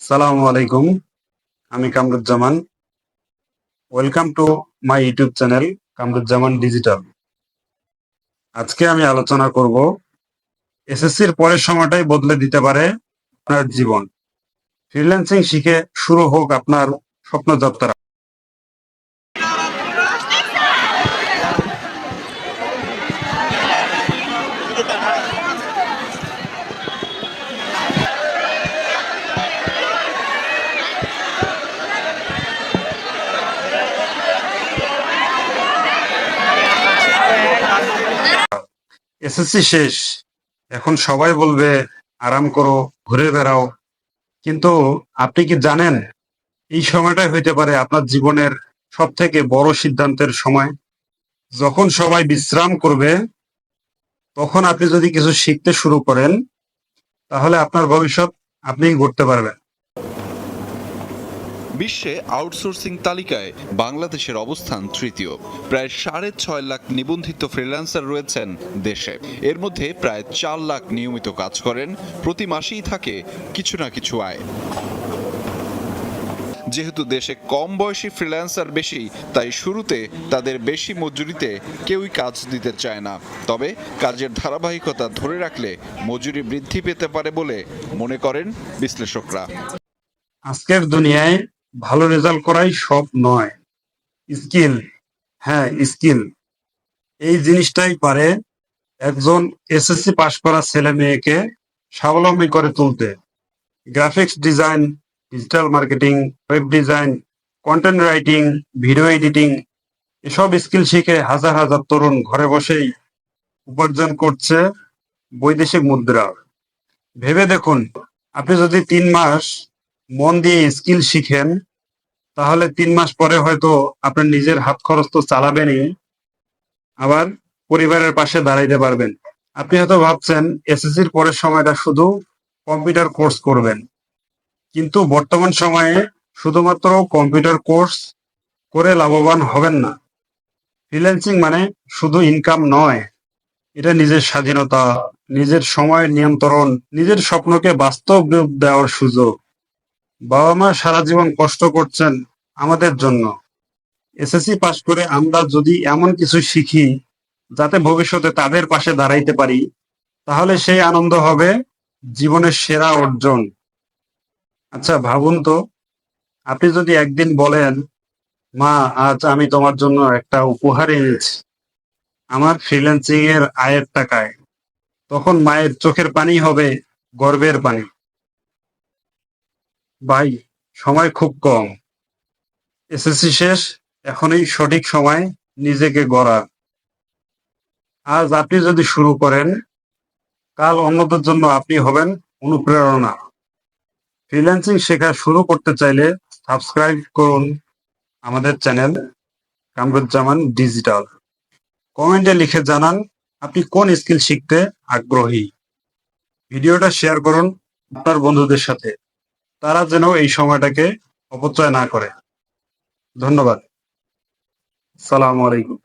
সালামু আলাইকুম। আমি Kamruzzaman. Welcome to my YouTube channel Kamruzzaman digital. আজকে আমি আলোচনা করব এসএসসির পরের সময়টাই বদলে দিতে পারে আপনার জীবন। ফ্রিল্যান্সিং শিখে শুরু হোক আপনার স্বপ্নযাত্রা। এসএসসি শেষ, এখন সবাই বলবে আরাম করো, ঘুরে বেড়াও। কিন্তু আপনি কি জানেন এই সময়টাই হইতে পারে আপনার জীবনের সব থেকে বড় সিদ্ধান্তের সময়। যখন সবাই বিশ্রাম করবে তখন আপনি যদি কিছু শিখতে শুরু করেন তাহলে আপনার ভবিষ্যৎ আপনিই গড়তে পারবেন। বিশ্বে আউটসোর্সিং তালিকায় বাংলাদেশের অবস্থান তৃতীয়। প্রায় 6.5 লাখ নিবন্ধিত ফ্রিল্যান্সার রয়েছেন দেশে। এর মধ্যে প্রায় 4 লাখ নিয়মিত কাজ করেন, প্রতি মাসেই থাকে কিছু না কিছু আয়। যেহেতু দেশে কম বয়সী ফ্রিল্যান্সার বেশি, তাই শুরুতে তাদের বেশি মজুরিতে কেউই কাজ দিতে চায় না। তবে কাজের ধারাবাহিকতা ধরে রাখলে মজুরি বৃদ্ধি পেতে পারে বলে মনে করেন বিশ্লেষকরা। আজকের দুনিয়ায় ভালো রেজাল্ট করাই সব নয়, স্কিল, হ্যাঁ স্কিল, এই জিনিসটাই পারে একজন এসএসসি পাশ করা ছেলে মেয়েকে স্বাবলম্বী করে তুলতে। Graphics design, digital marketing, web design, content writing, video editing, এসব স্কিল শিখে হাজার হাজার তরুণ ঘরে বসেই উপার্জন করছে বৈদেশিক মুদ্রা। ভেবে দেখুন, আপনি যদি 3 মাস মন দিয়ে স্কিল শিখেন তাহলে 3 মাস পরে হয়তো আপনার নিজের হাত খরচ তো চালাবেনই, আবার পরিবারের পাশে দাঁড়াইতে পারবেন। আপনি হয়তো ভাবছেন এসএসসির পরের সময়টা শুধু কম্পিউটার কোর্স করবেন, কিন্তু বর্তমান সময়ে শুধুমাত্র কম্পিউটার কোর্স করে লাভবান হবেন না। ফ্রিল্যান্সিং মানে শুধু ইনকাম নয়, এটা নিজের স্বাধীনতা, নিজের সময়ের নিয়ন্ত্রণ, নিজের স্বপ্নকে বাস্তব রূপ দেওয়ার সুযোগ। বাবা মা সারা জীবন কষ্ট করছেন আমাদের জন্য। এসএসসি পাস করে আমরা যদি এমন কিছু শিখি যাতে ভবিষ্যতে তাদের পাশে দাঁড়াইতে পারি, তাহলে সেই আনন্দ হবে জীবনের সেরা অর্জন। আচ্ছা ভাবুন তো, আপনি যদি একদিন বলেন, মা আজ আমি তোমার জন্য একটা উপহার এনেছি আমার ফ্রিল্যান্সিং এর আয়ের টাকায়, তখন মায়ের চোখের পানি হবে গর্বের পানি। ভাই, সময় খুব কম, এসএসসি শেষ, এখনই সঠিক সময় নিজেকে গড়ার। আজ আপনি যদি শুরু করেন, কাল অন্যদের জন্য আপনি হবেন অনুপ্রেরণা। ফ্রিল্যান্সিং শেখা শুরু করতে চাইলে সাবস্ক্রাইব করুন আমাদের চ্যানেল কামরুজ্জামান ডিজিটাল। কমেন্টে লিখে জানান আপনি কোন স্কিল শিখতে আগ্রহী। ভিডিওটা শেয়ার করুন আপনার বন্ধুদের সাথে, তারা যেন এই সময়টাকে অপচয় না করে। ধন্যবাদ। সালামু আলাইকুম।